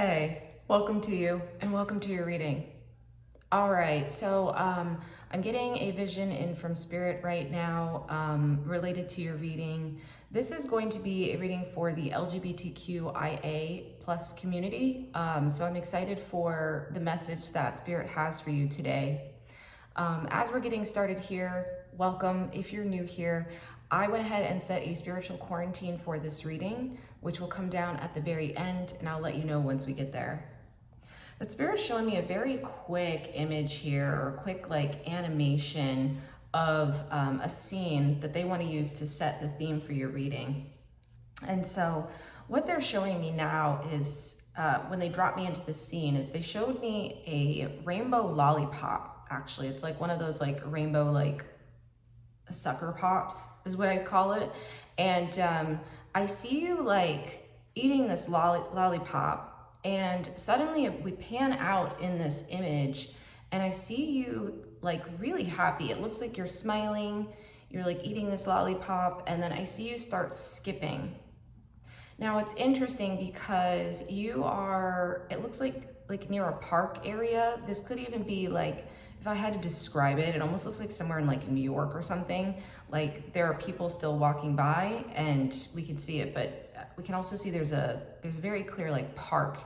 Hey, welcome to you and welcome to your reading. All right, so I'm getting a vision in from Spirit right now related to your reading. This is going to be a reading for the LGBTQIA plus community. So I'm excited for the message that Spirit has for you today. As we're getting started here, welcome. If you're new here, I went ahead and set a spiritual quarantine for this reading, which will come down at the very end, and I'll let you know once we get there. But Spirit's showing me a very quick image here, or quick like animation of a scene that they want to use to set the theme for your reading. And so what they're showing me now is, when they dropped me into the scene, is they showed me a rainbow lollipop. Actually, it's like one of those like rainbow like sucker pops is what I'd call it. And I see you like eating this lollipop, and suddenly we pan out in this image and I see you like really happy. It looks like you're smiling, you're like eating this lollipop, and then I see you start skipping. Now it's interesting because you are, it looks like near a park area. This could even be like, if I had to describe it, it almost looks like somewhere in like New York or something. Like there are people still walking by and we can see it, but we can also see there's a very clear like park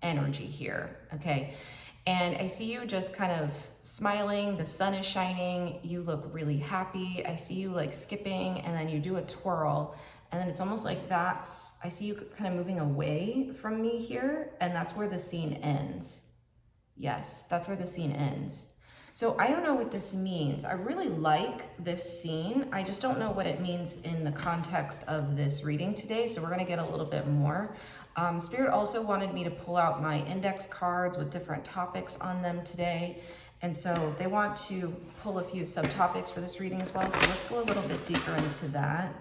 energy here, okay? And I see you just kind of smiling, the sun is shining, you look really happy. I see you like skipping, and then you do a twirl, and then it's almost like I see you kind of moving away from me here, and that's where the scene ends. Yes, that's where the scene ends. So I don't know what this means. I really like this scene. I just don't know what it means in the context of this reading today. So we're gonna get a little bit more. Spirit also wanted me to pull out my index cards with different topics on them today. And so they want to pull a few subtopics for this reading as well. So let's go a little bit deeper into that.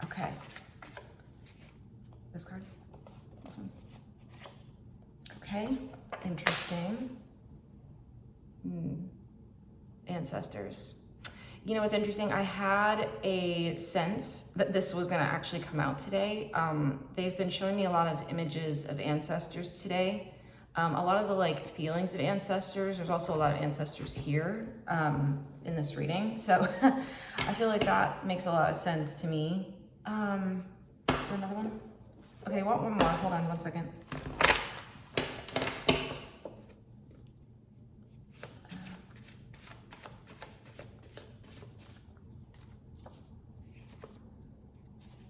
Okay. This card? This one? Okay, interesting. Ancestors. You know what's interesting? I had a sense that this was gonna actually come out today. They've been showing me a lot of images of ancestors today. A lot of the like feelings of ancestors. There's also a lot of ancestors here in this reading. So I feel like that makes a lot of sense to me. Is there another one? Okay, I want one more. Hold on one second.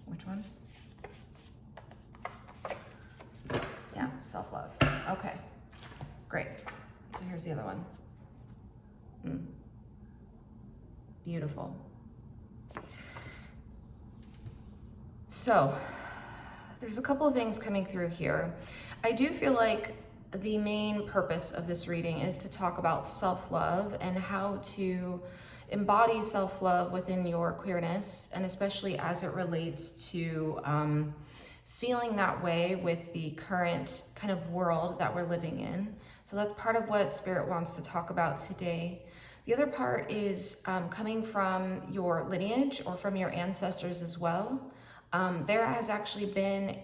Which one? Yeah, self-love. Okay, great. So here's the other one. Beautiful. So there's a couple of things coming through here. I do feel like the main purpose of this reading is to talk about self-love and how to embody self-love within your queerness, and especially as it relates to feeling that way with the current kind of world that we're living in. So that's part of what Spirit wants to talk about today. The other part is coming from your lineage or from your ancestors as well. There has actually been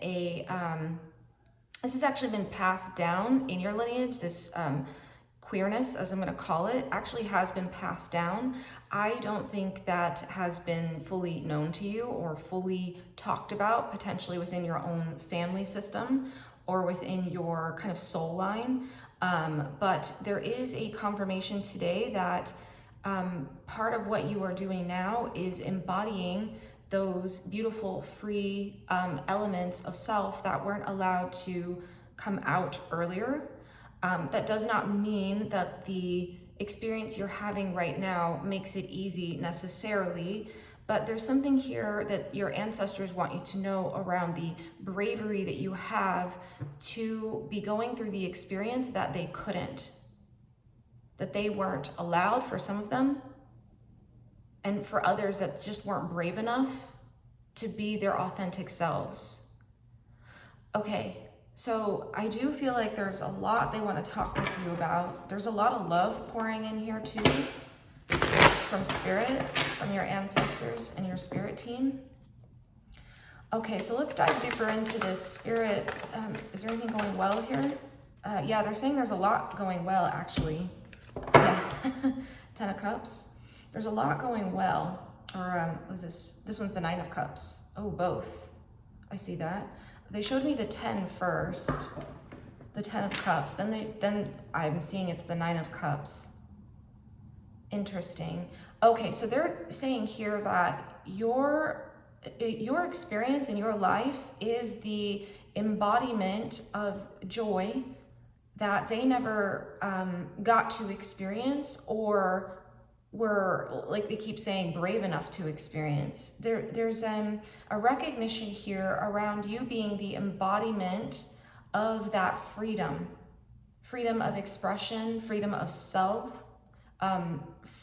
this has actually been passed down in your lineage. This queerness, as I'm going to call it, actually has been passed down. I don't think that has been fully known to you or fully talked about, potentially within your own family system or within your kind of soul line. But there is a confirmation today that part of what you are doing now is embodying those beautiful, free elements of self that weren't allowed to come out earlier. That does not mean that the experience you're having right now makes it easy necessarily, but there's something here that your ancestors want you to know around the bravery that you have to be going through the experience that they couldn't, that they weren't allowed for some of them, and for others that just weren't brave enough to be their authentic selves. Okay, so I do feel like there's a lot they want to talk with you about. There's a lot of love pouring in here too. from spirit, from your ancestors and your spirit team. Okay, so let's dive deeper into this spirit. Is there anything going well here? Yeah, they're saying there's a lot going well, actually. Yeah, 10 of Cups. There's a lot going well. Or what is this? This one's the 9 of Cups. Oh, both. I see that. They showed me the 10 first. The 10 of Cups. Then I'm seeing it's the 9 of Cups. Interesting. Okay, so they're saying here that your experience in your life is the embodiment of joy that they never got to experience, or were, like they keep saying, brave enough to experience. There's a recognition here around you being the embodiment of that freedom of expression, freedom of self,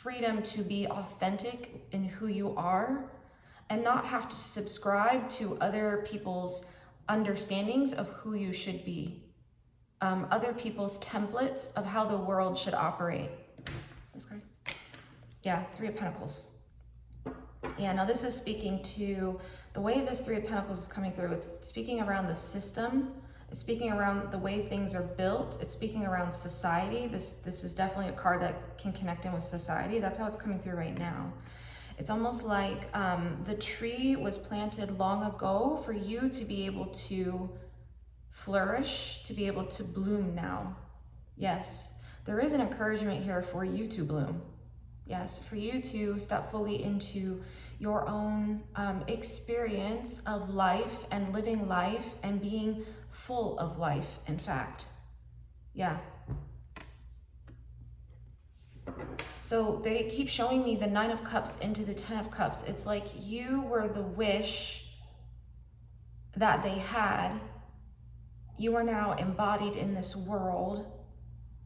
freedom to be authentic in who you are, and not have to subscribe to other people's understandings of who you should be, other people's templates of how the world should operate. This card? Yeah, 3 of Pentacles. Yeah, now this is speaking to the way this 3 of Pentacles is coming through. It's speaking around the system. It's speaking around the way things are built. It's speaking around society. This is definitely a card that can connect in with society. That's how it's coming through right now. It's almost like the tree was planted long ago for you to be able to flourish, to be able to bloom now. Yes, there is an encouragement here for you to bloom. Yes, for you to step fully into your own experience of life and living life and being full of life, in fact. Yeah. So they keep showing me the 9 of Cups into the 10 of Cups. It's like you were the wish that they had. You are now embodied in this world,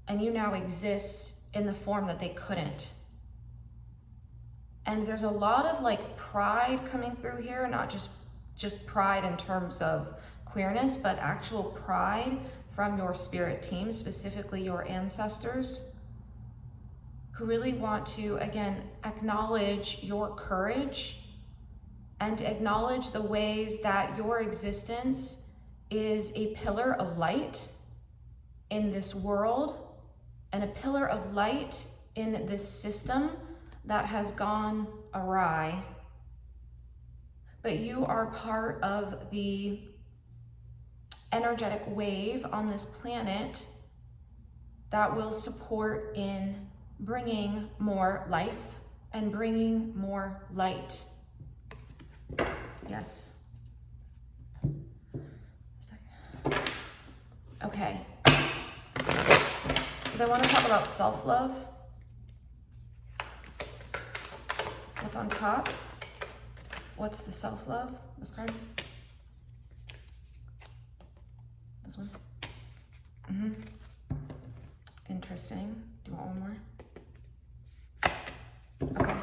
and you now exist in the form that they couldn't. And there's a lot of like pride coming through here, not just pride in terms of queerness, but actual pride from your spirit team, specifically your ancestors, who really want to, again, acknowledge your courage and acknowledge the ways that your existence is a pillar of light in this world and a pillar of light in this system that has gone awry. But you are part of the energetic wave on this planet that will support in bringing more life and bringing more light. Yes. Okay. So they want to talk about self-love. What's on top? What's the self-love? This card? This one? Interesting. Do you want one more? Okay.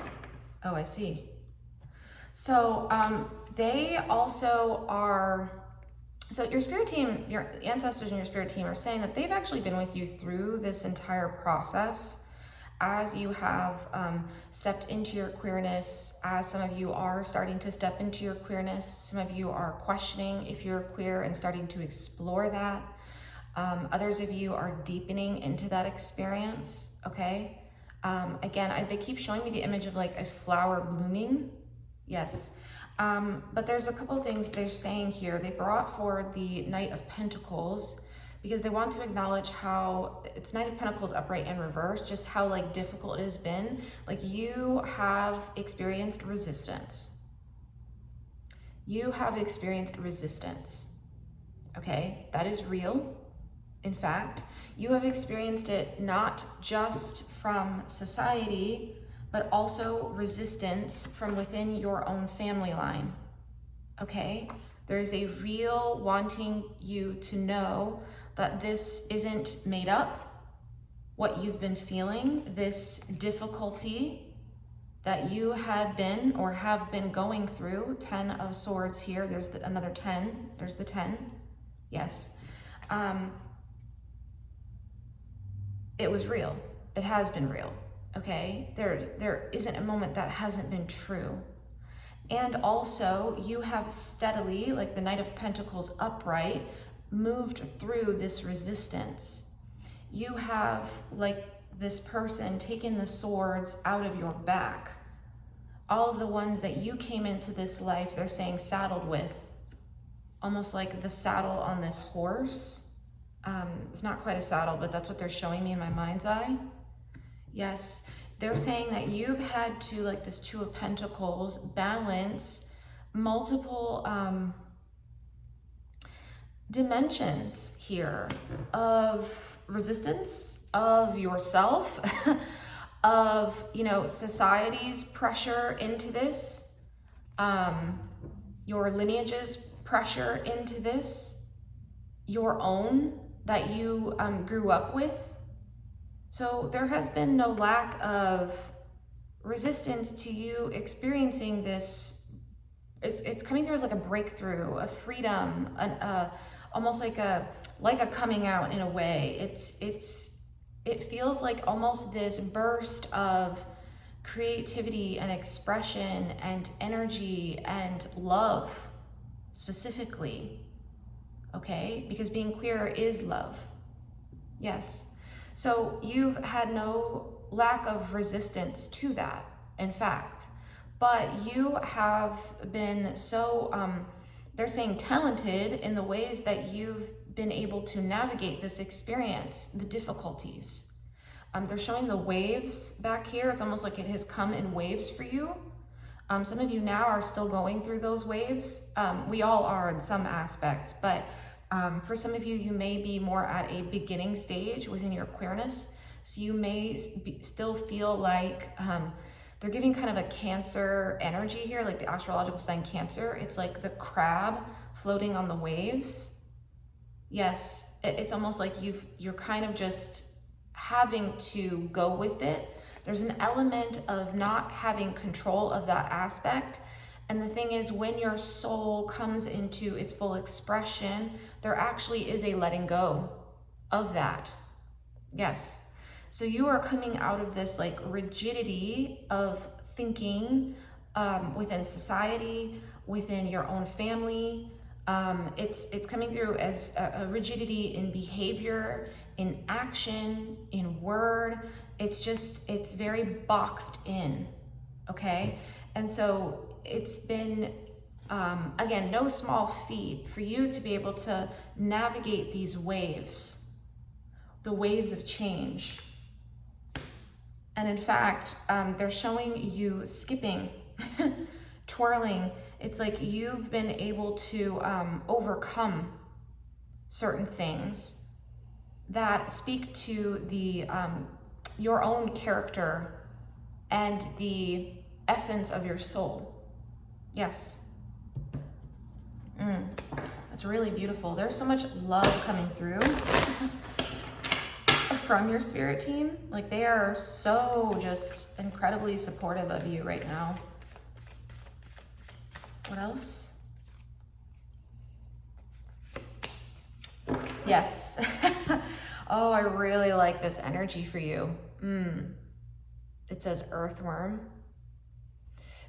Oh, I see. So they also are, so your spirit team, your ancestors and your spirit team are saying that they've actually been with you through this entire process as you have stepped into your queerness, as some of you are starting to step into your queerness. Some of you are questioning if you're queer and starting to explore that. Others of you are deepening into that experience, okay? Again, they keep showing me the image of like a flower blooming. Yes. But there's a couple of things they're saying here. They brought forward the Knight of Pentacles because they want to acknowledge how it's Knight of Pentacles upright and reverse, just how like difficult it has been. Like you have experienced resistance. You have experienced resistance. Okay, that is real. In fact, you have experienced it not just from society, but also resistance from within your own family line. Okay, there is a real wanting you to know that this isn't made up, what you've been feeling, this difficulty that you had been or have been going through. 10 of Swords here, there's another 10, there's the 10, yes. It was real, it has been real. okay? There isn't a moment that hasn't been true. And also, you have steadily, like the Knight of Pentacles upright, moved through this resistance. You have, like this person, taken the swords out of your back. All of the ones that you came into this life, they're saying saddled with, almost like the saddle on this horse. It's not quite a saddle, but that's what they're showing me in my mind's eye. Yes. They're saying that you've had to, like this Two of Pentacles, balance multiple dimensions here of resistance, of yourself, of, you know, society's pressure into this, your lineage's pressure into this, your own that you grew up with. So there has been no lack of resistance to you experiencing this. It's coming through as like a breakthrough, a freedom, almost like a coming out in a way. It feels like almost this burst of creativity and expression and energy and love specifically, okay? Because being queer is love, yes. So you've had no lack of resistance to that, in fact, but you have been so, they're saying talented in the ways that you've been able to navigate this experience, the difficulties. They're showing the waves back here. It's almost like it has come in waves for you. Some of you now are still going through those waves. We all are in some aspects, but for some of you, you may be more at a beginning stage within your queerness. So you may still feel like they're giving kind of a Cancer energy here, like the astrological sign Cancer. It's like the crab floating on the waves. Yes, it's almost like you're kind of just having to go with it. There's an element of not having control of that aspect. And the thing is, when your soul comes into its full expression, there actually is a letting go of that. Yes. So you are coming out of this like rigidity of thinking within society, within your own family. It's coming through as a rigidity in behavior, in action, in word. It's very boxed in, okay? And so it's been, again, no small feat for you to be able to navigate these waves, the waves of change. And in fact, they're showing you skipping, twirling. It's like you've been able to overcome certain things that speak to the your own character and the essence of your soul. Yes. That's really beautiful. There's so much love coming through from your spirit team. Like, they are so just incredibly supportive of you right now. What else? Yes. Oh, I really like this energy for you. It says earthworm.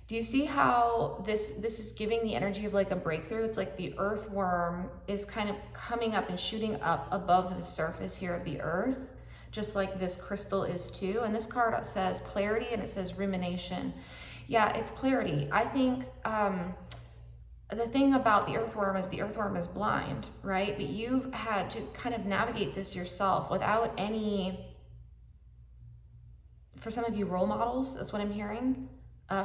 Do you see how this is giving the energy of like a breakthrough? It's like the earthworm is kind of coming up and shooting up above the surface here of the earth, just like this crystal is too. And this card says clarity, and it says rumination. Yeah, it's clarity. I think the thing about the earthworm is blind, right? But you've had to kind of navigate this yourself without any, for some of you, role models. That's what I'm hearing.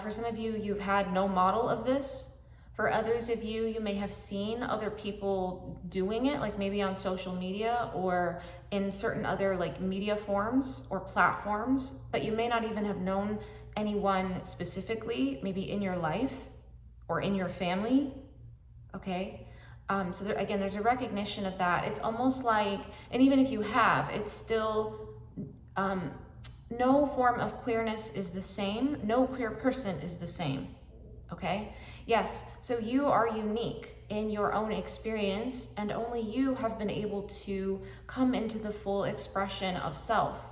For some of you, you've had no model of this. For others of you, you may have seen other people doing it, like maybe on social media or in certain other like media forms or platforms, but you may not even have known anyone specifically, maybe in your life or in your family, okay? So there, again, there's a recognition of that. It's almost like, and even if you have, it's still, no form of queerness is the same. No queer person is the same, okay? Yes, so you are unique in your own experience, and only you have been able to come into the full expression of self,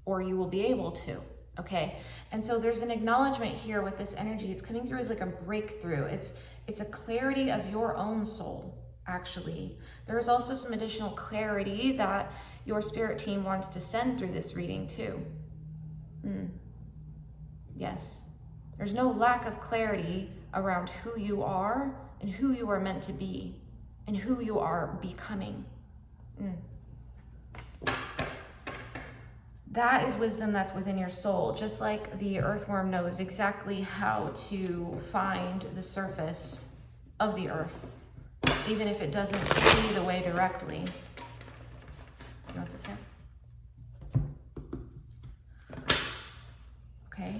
or you will be able to, Okay, and so there's an acknowledgement here with this energy. It's coming through as like a breakthrough. It's a clarity of your own soul, actually. There is also some additional clarity that your spirit team wants to send through this reading too. Yes, there's no lack of clarity around who you are and who you are meant to be and who you are becoming. That is wisdom that's within your soul, just like the earthworm knows exactly how to find the surface of the earth, even if it doesn't see the way directly. You want this here? Okay.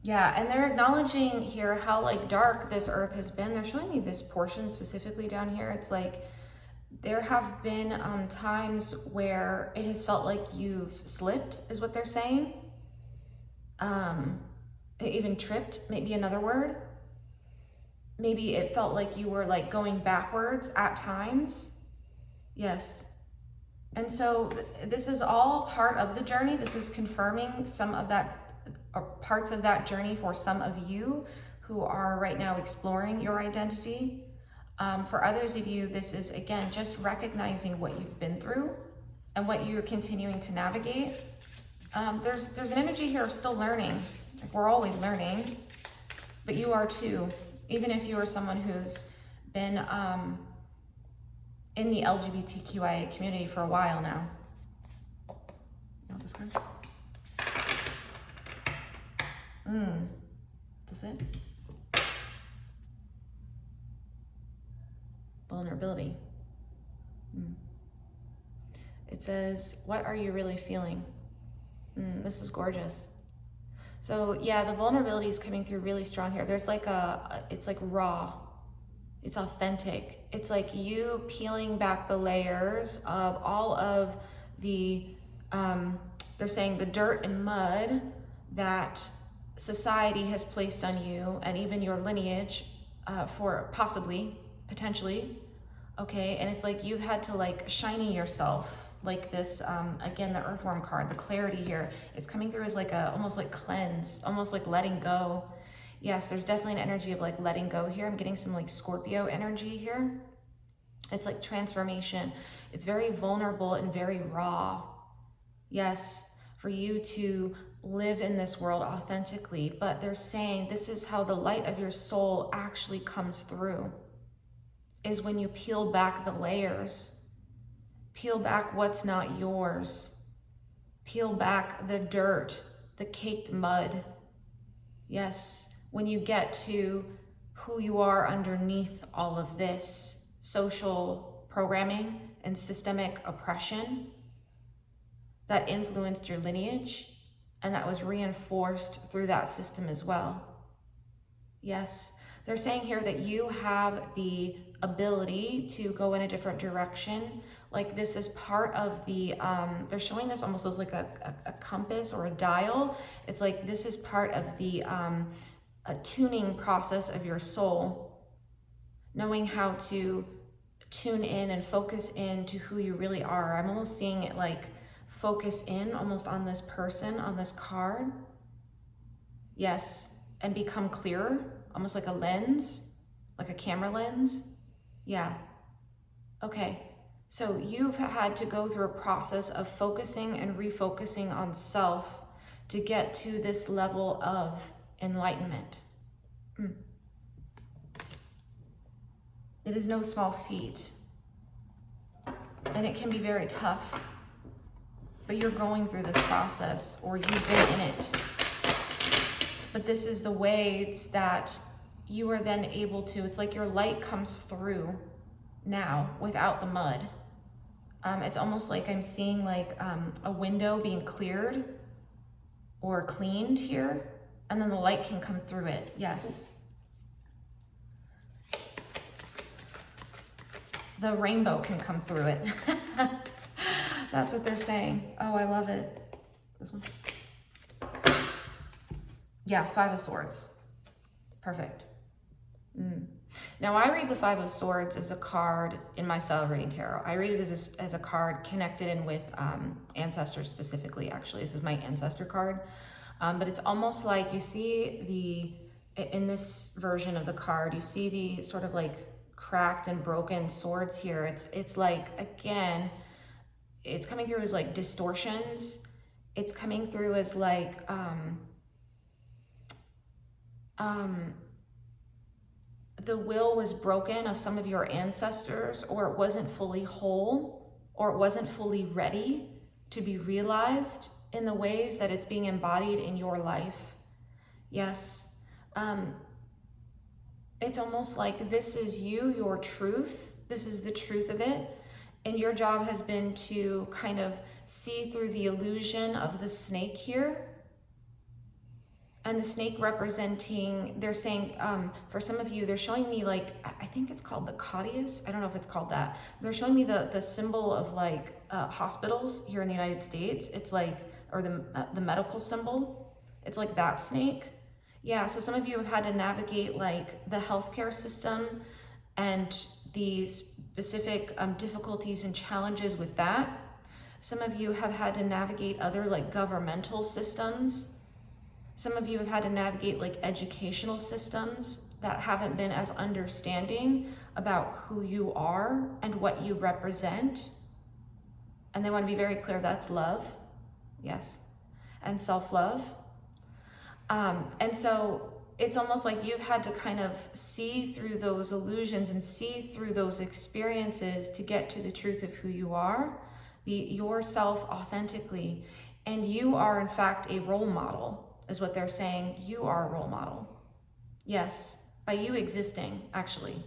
Yeah, and they're acknowledging here how like dark this earth has been. They're showing me this portion specifically down here. It's like there have been times where it has felt like you've slipped, is what they're saying. Even tripped, maybe another word. Maybe it felt like you were like going backwards at times. Yes. And so this is all part of the journey. This is confirming some of that, or parts of that journey for some of you who are right now exploring your identity. For others of you, this is, again, just recognizing what you've been through and what you're continuing to navigate. There's an energy here of still learning. Like, we're always learning, but you are too. Even if you are someone who's been in the LGBTQIA community for a while now. You want this card? Is this it? Vulnerability. It says, what are you really feeling? This is gorgeous. So yeah, the vulnerability is coming through really strong here. There's like it's like raw. It's authentic. It's like you peeling back the layers of all of the, they're saying the dirt and mud that society has placed on you and even your lineage for potentially, okay? And it's like you've had to like shiny yourself like this, again, the earthworm card, the clarity here, it's coming through as like a, almost like cleanse, almost like letting go. Yes, there's definitely an energy of like letting go here. I'm getting some like Scorpio energy here. It's like transformation. It's very vulnerable and very raw. Yes, for you to live in this world authentically, but they're saying this is how the light of your soul actually comes through, is when you peel back the layers. Peel back what's not yours. Peel back the dirt, the caked mud. Yes, when you get to who you are underneath all of this social programming and systemic oppression that influenced your lineage and that was reinforced through that system as well. Yes, they're saying here that you have the ability to go in a different direction. Like this is part of the, they're showing this almost as like a compass or a dial. It's like this is part of the a tuning process of your soul, knowing how to tune in and focus in to who you really are. I'm almost seeing it like focus in almost on this person, on this card. Yes, and become clearer, almost like a lens, like a camera lens. Yeah, okay. So you've had to go through a process of focusing and refocusing on self to get to this level of enlightenment. It is no small feat, and it can be very tough, but you're going through this process, or you've been in it. But this is the ways that you are then able to, it's like your light comes through now without the mud. It's almost like I'm seeing like a window being cleared or cleaned here, and then the light can come through it. Yes. The rainbow can come through it. That's what they're saying. Oh, I love it. This one. Yeah, 5 of Swords. Perfect. Now, I read the Five of Swords as a card in my style of reading tarot. I read it as a card connected in with ancestors specifically, actually. This is my ancestor card. But it's almost like you see in this version of the card, you see the sort of like cracked and broken swords here. It's like, again, it's coming through as like distortions. It's coming through as like, the will was broken of some of your ancestors, or it wasn't fully whole, or it wasn't fully ready to be realized in the ways that it's being embodied in your life. Yes. It's almost like this is you, your truth. This is the truth of it. And your job has been to kind of see through the illusion of the snake here. And the snake representing, they're saying, for some of you, they're showing me like, I think it's called the Codius. I don't know if it's called that. They're showing me the symbol of like hospitals here in the United States. It's like, or the medical symbol. It's like that snake. Yeah, so some of you have had to navigate like the healthcare system and the specific difficulties and challenges with that. Some of you have had to navigate other like governmental systems. Some of you have had to navigate like educational systems that haven't been as understanding about who you are and what you represent. And they want to be very clear, that's love. Yes. And self-love. And so it's almost like you've had to kind of see through those illusions and see through those experiences to get to the truth of who you are, yourself authentically. And you are in fact a role model. Is what they're saying. You are a role model. Yes, by you existing, actually.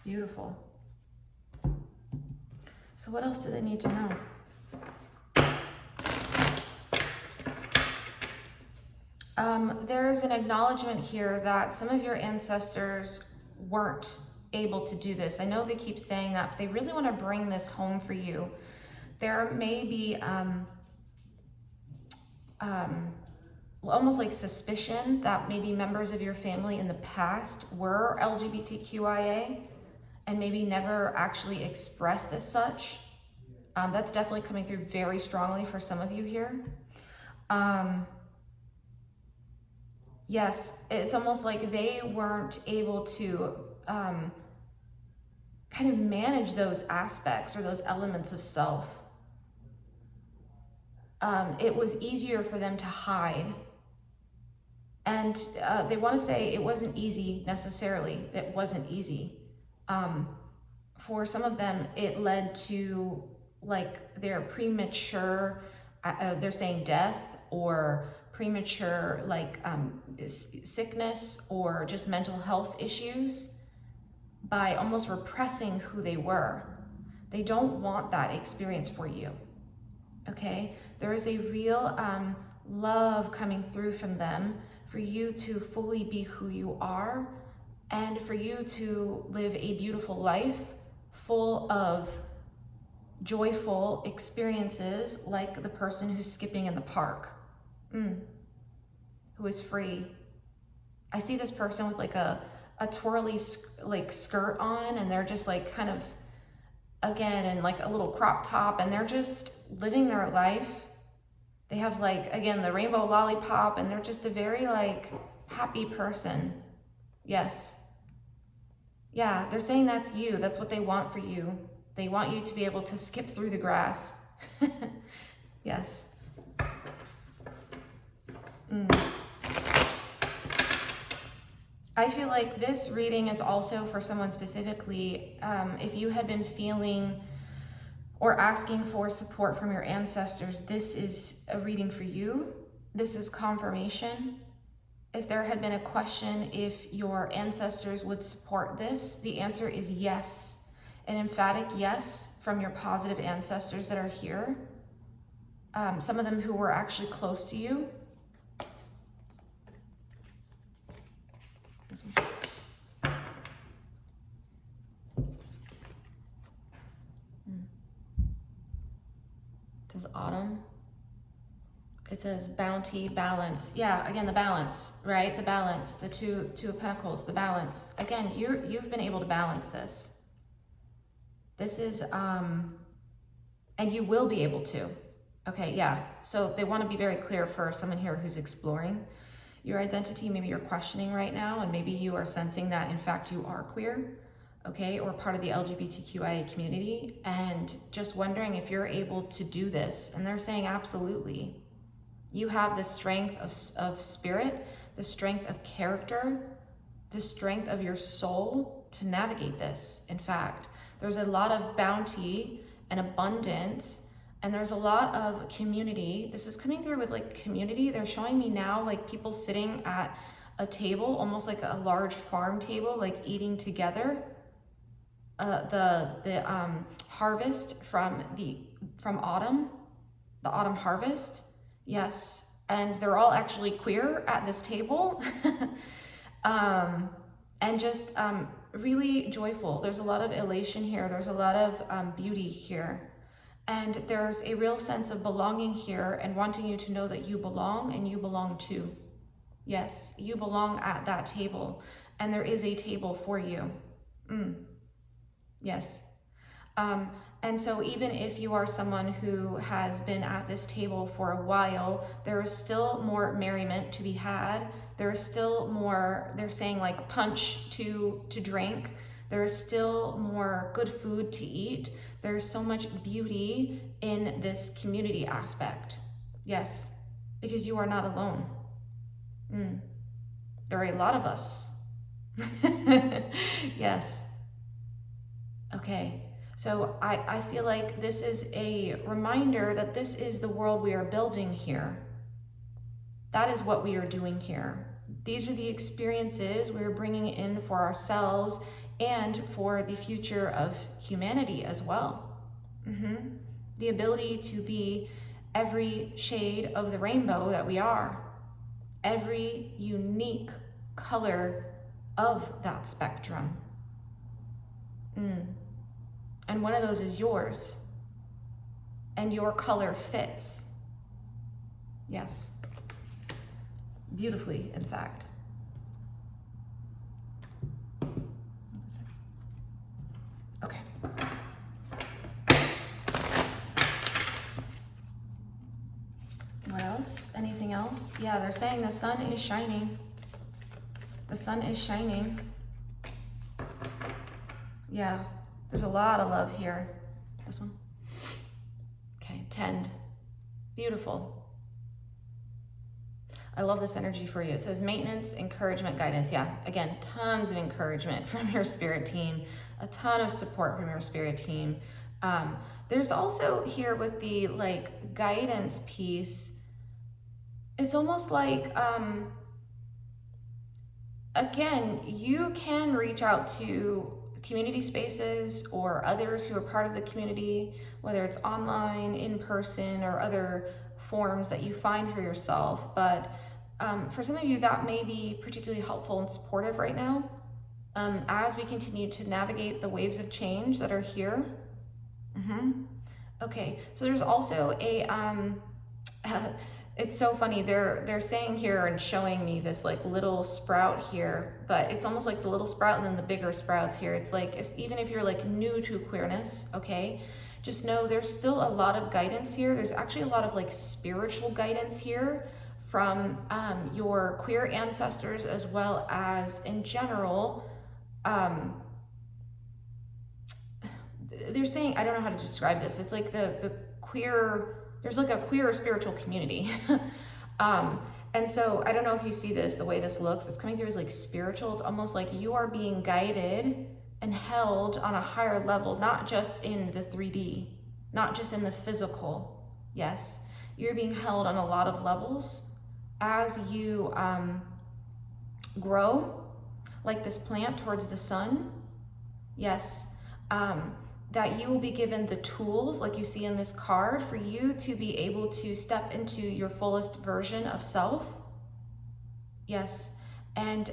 Beautiful. So what else do they need to know? There's an acknowledgement here that some of your ancestors weren't able to do this. I know they keep saying that, but they really want to bring this home for you. There may be almost like suspicion that maybe members of your family in the past were LGBTQIA and maybe never actually expressed as such. That's definitely coming through very strongly for some of you here. Yes, it's almost like they weren't able to kind of manage those aspects or those elements of self. It was easier for them to hide. And they want to say it wasn't easy necessarily. It wasn't easy. For some of them, it led to like their premature, they're saying death, or premature like sickness, or just mental health issues, by almost repressing who they were. They don't want that experience for you. Okay, there is a real love coming through from them for you to fully be who you are, and for you to live a beautiful life full of joyful experiences, like the person who's skipping in the park, who is free. I see this person with like a twirly like skirt on, and they're just like kind of, again, in like a little crop top, and they're just living their life. They have like, again, the rainbow lollipop, and they're just a very like happy person. Yes. Yeah, they're saying that's you. That's what they want for you. They want you to be able to skip through the grass. Yes. I feel like this reading is also for someone specifically, if you had been feeling or asking for support from your ancestors, this is a reading for you. This is confirmation. If there had been a question if your ancestors would support this, the answer is yes. An emphatic yes from your positive ancestors that are here. Some of them who were actually close to you. This one. It says autumn It says bounty, balance. Yeah, again, the balance, right? The balance, the two of pentacles, the balance. Again, you've been able to balance this. This is, and you will be able to. Okay, yeah. So they want to be very clear for someone here who's exploring your identity. Maybe you're questioning right now, and maybe you are sensing that in fact you are queer, okay, or part of the LGBTQIA community, and just wondering if you're able to do this. And they're saying absolutely. You have the strength of spirit, the strength of character, the strength of your soul to navigate this. In fact, there's a lot of bounty and abundance, and there's a lot of community. This is coming through with like community. They're showing me now like people sitting at a table, almost like a large farm table, like eating together. The harvest from autumn, the autumn harvest. Yes, and they're all actually queer at this table. And just really joyful. There's a lot of elation here. There's a lot of beauty here. And there's a real sense of belonging here and wanting you to know that you belong and you belong too. Yes, you belong at that table, and there is a table for you. Yes. And so even if you are someone who has been at this table for a while, there is still more merriment to be had. There is still more, they're saying like punch to drink. There is still more good food to eat. There's so much beauty in this community aspect. Yes, because you are not alone. There are a lot of us. Yes. Okay. So I feel like this is a reminder that this is the world we are building here. That is what we are doing here. These are the experiences we're bringing in for ourselves and for the future of humanity as well. The ability to be every shade of the rainbow that we are. Every unique color of that spectrum. And one of those is yours. And your color fits. Yes. Beautifully, in fact. Okay. What else? Anything else? Yeah, they're saying the sun is shining. The sun is shining. Yeah. There's a lot of love here. This one. Okay, tend. Beautiful. I love this energy for you. It says maintenance, encouragement, guidance. Yeah, again, tons of encouragement from your spirit team. A ton of support from your spirit team. There's also here with the like guidance piece, it's almost like, again, you can reach out to community spaces or others who are part of the community, whether it's online, in person, or other forms that you find for yourself. But for some of you, that may be particularly helpful and supportive right now as we continue to navigate the waves of change that are here. Okay, so there's also a, it's so funny, they're saying here and showing me this like little sprout here, but it's almost like the little sprout and then the bigger sprouts here. It's like, even if you're like new to queerness, okay, just know there's still a lot of guidance here. There's actually a lot of like spiritual guidance here from your queer ancestors, as well as in general. They're saying, I don't know how to describe this. It's like the queer, there's like a queer spiritual community. And so I don't know if you see this, the way this looks, it's coming through as like spiritual. It's almost like you are being guided and held on a higher level, not just in the 3D, not just in the physical. Yes, you're being held on a lot of levels as you grow like this plant towards the sun. Yes. That you will be given the tools, like you see in this card, for you to be able to step into your fullest version of self. Yes, and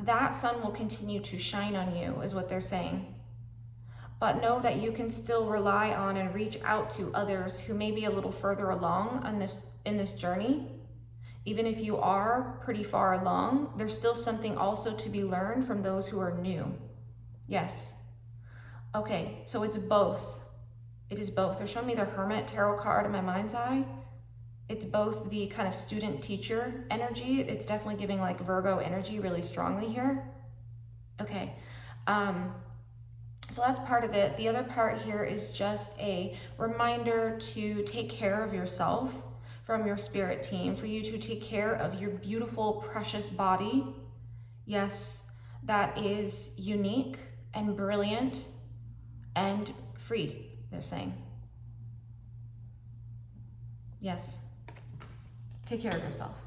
that sun will continue to shine on you, is what they're saying. but know that you can still rely on and reach out to others who may be a little further along on in this journey. Even if you are pretty far along, there's still something also to be learned from those who are new. Yes. Okay, so it's both. It is both. They're showing me the Hermit tarot card in my mind's eye. It's both the kind of student-teacher energy. It's definitely giving like Virgo energy really strongly here. Okay, so that's part of it. The other part here is just a reminder to take care of yourself from your spirit team, for you to take care of your beautiful, precious body. Yes, that is unique and brilliant and free, they're saying. Yes, take care of yourself.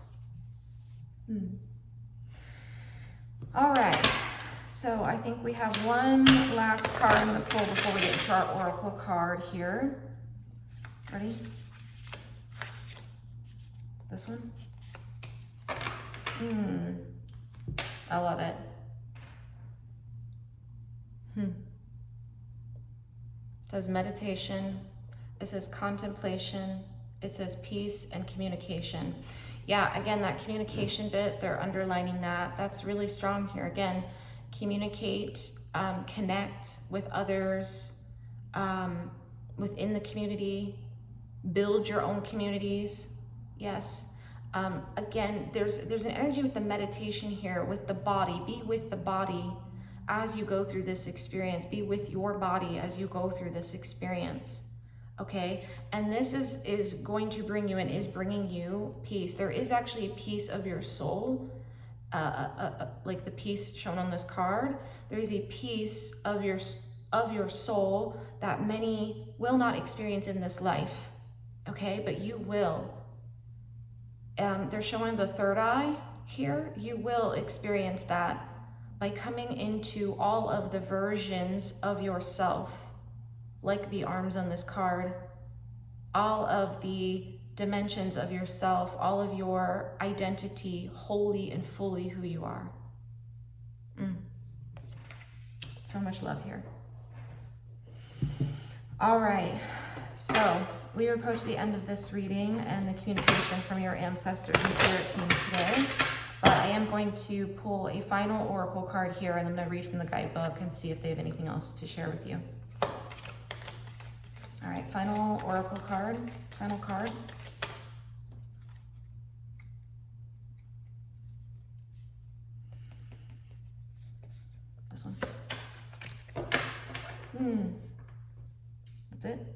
All right, so I think we have one last card I'm gonna pull before we get into our oracle card here. Ready? This one? I love it. It says meditation, it says contemplation, it says peace and communication. Yeah, again, that communication bit, they're underlining that. That's really strong here. Again, communicate, connect with others within the community, build your own communities. Yes. Again, there's an energy with the meditation here, with the body. Be with the body as you go through this experience. Be with your body as you go through this experience. Okay? And this is going to bring you and is bringing you peace. There is actually a piece of your soul, like the piece shown on this card. There is a piece of your soul that many will not experience in this life. Okay? But you will. They're showing the third eye here. You will experience that by coming into all of the versions of yourself, like the arms on this card, all of the dimensions of yourself, all of your identity, wholly and fully who you are. So much love here. All right, so we approach the end of this reading and the communication from your ancestors and spirit team today. But I am going to pull a final oracle card here, and I'm going to read from the guidebook and see if they have anything else to share with you. All right, final oracle card, final card. This one. That's it.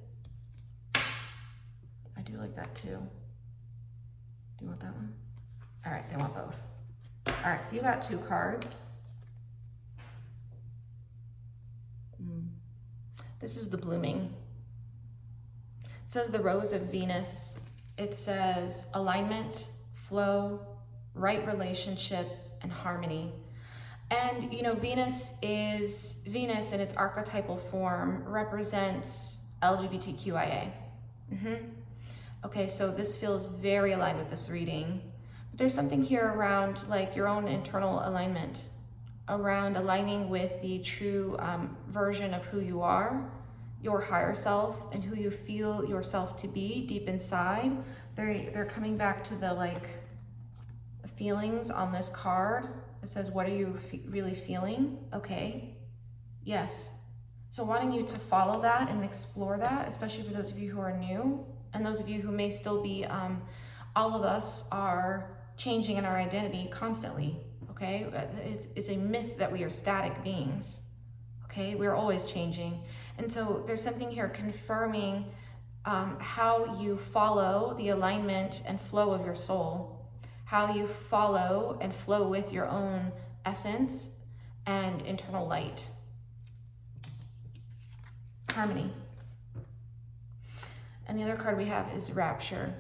I do like that too. Do you want that one? All right, they want both. All right, so you got two cards. This is the blooming. It says the rose of Venus. It says alignment, flow, right relationship, and harmony. And you know, Venus in its archetypal form represents LGBTQIA. Okay, so this feels very aligned with this reading. But there's something here around like your own internal alignment, around aligning with the true version of who you are, your higher self, and who you feel yourself to be deep inside. They're coming back to the like feelings on this card. It says, what are you really feeling? Okay, yes. So wanting you to follow that and explore that, especially for those of you who are new, and those of you who may still be, all of us are changing in our identity constantly, okay? It's a myth that we are static beings, okay? We're always changing. And so there's something here confirming how you follow the alignment and flow of your soul, how you follow and flow with your own essence and internal light. Harmony. And the other card we have is Rapture.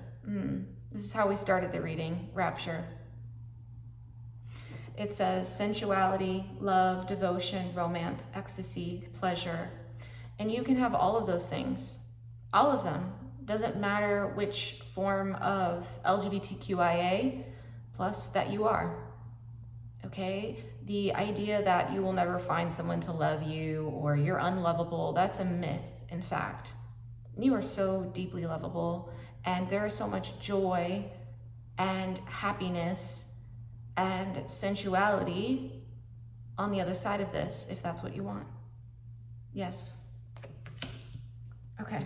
This is how we started the reading, Rapture. It says sensuality, love, devotion, romance, ecstasy, pleasure. And you can have all of those things, all of them. Doesn't matter which form of LGBTQIA plus that you are, okay? The idea that you will never find someone to love you or you're unlovable, that's a myth, in fact. You are so deeply lovable, and there is so much joy and happiness and sensuality on the other side of this, if that's what you want. Yes. Okay.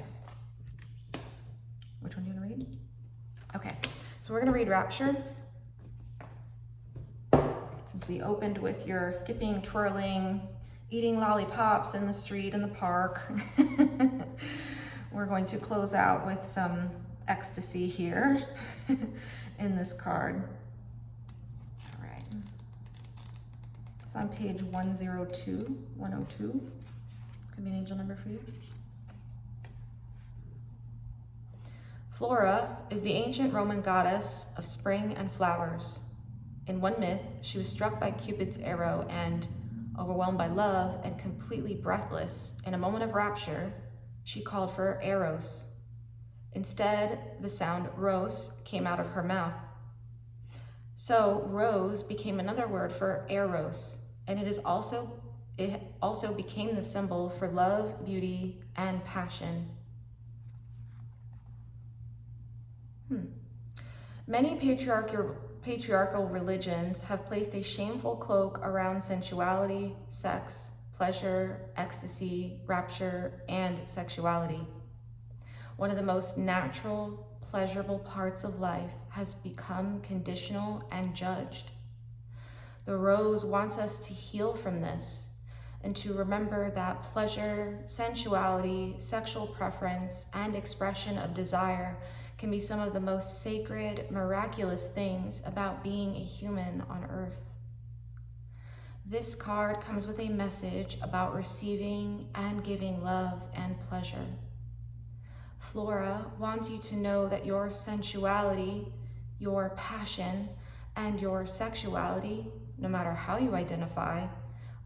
Which one do you want to read? Okay, so we're going to read Rapture. Since we opened with your skipping, twirling, eating lollipops in the street, in the park, we're going to close out with some ecstasy here in this card. All right. It's on page 102. Could be an angel number for you. Flora is the ancient Roman goddess of spring and flowers. In one myth, she was struck by Cupid's arrow and, overwhelmed by love and completely breathless, in a moment of rapture, she called for Eros. Instead, the sound rose came out of her mouth. So rose became another word for Eros, and it also became the symbol for love, beauty, and passion. Many patriarchal religions have placed a shameful cloak around sensuality, sex, pleasure, ecstasy, rapture, and sexuality. One of the most natural, pleasurable parts of life has become conditional and judged. The Rose wants us to heal from this and to remember that pleasure, sensuality, sexual preference, and expression of desire can be some of the most sacred, miraculous things about being a human on Earth. This card comes with a message about receiving and giving love and pleasure. Flora wants you to know that your sensuality, your passion, and your sexuality, no matter how you identify,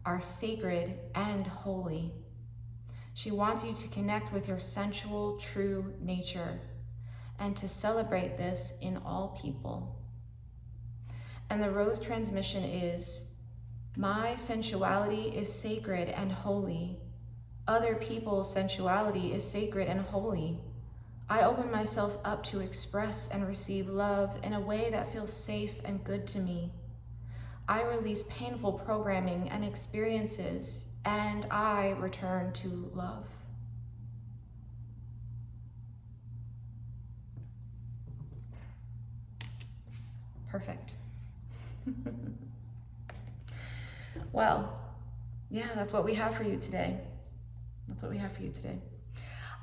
are sacred and holy. She wants you to connect with your sensual, true nature, and to celebrate this in all people. And the Rose transmission is, my sensuality is sacred and holy. Other people's sensuality is sacred and holy. I open myself up to express and receive love in a way that feels safe and good to me. I release painful programming and experiences, and I return to love. Perfect. Well, yeah, that's what we have for you today.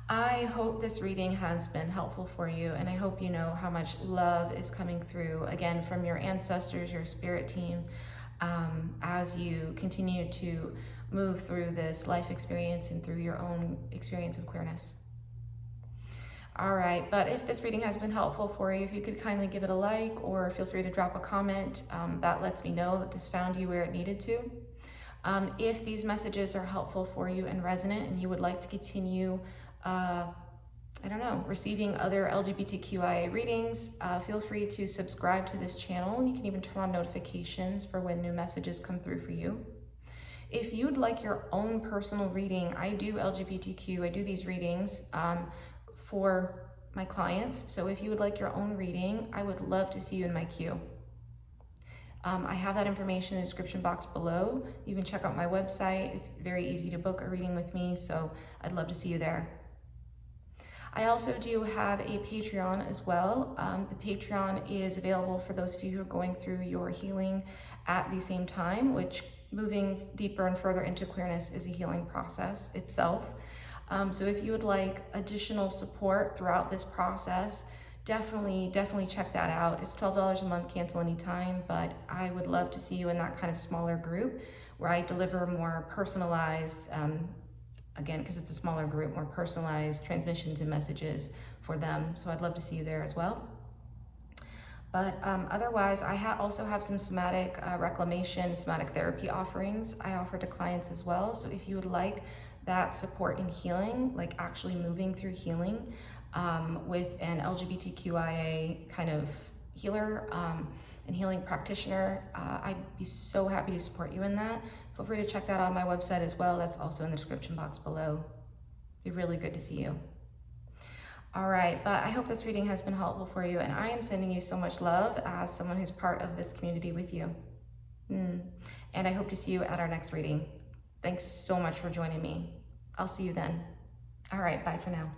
I hope this reading has been helpful for you, and I hope you know how much love is coming through, again, from your ancestors, your spirit team, as you continue to move through this life experience and through your own experience of queerness. All right, but if this reading has been helpful for you, if you could kindly give it a like or feel free to drop a comment, that lets me know that this found you where it needed to. If these messages are helpful for you and resonant and you would like to continue, receiving other LGBTQIA readings, feel free to subscribe to this channel. You can even turn on notifications for when new messages come through for you. If you'd like your own personal reading, I do these readings for my clients. So if you would like your own reading, I would love to see you in my queue. I have that information in the description box below. You can check out my website. It's very easy to book a reading with me, so I'd love to see you there. I also do have a Patreon as well. The Patreon is available for those of you who are going through your healing at the same time, which moving deeper and further into queerness is a healing process itself. So if you would like additional support throughout this process, definitely check that out. It's $12 a month, cancel anytime, but I would love to see you in that kind of smaller group where I deliver more personalized, again, because it's a smaller group, more personalized transmissions and messages for them. So I'd love to see you there as well. But otherwise, I also have some somatic reclamation, somatic therapy offerings I offer to clients as well. So if you would like that support in healing, like actually moving through healing with an LGBTQIA kind of healer and healing practitioner, I'd be so happy to support you in that. Feel free to check that out on my website as well. That's also in the description box below. It'd be really good to see you. All right, but I hope this reading has been helpful for you, and I am sending you so much love as someone who's part of this community with you. And I hope to see you at our next reading. Thanks so much for joining me. I'll see you then. All right, bye for now.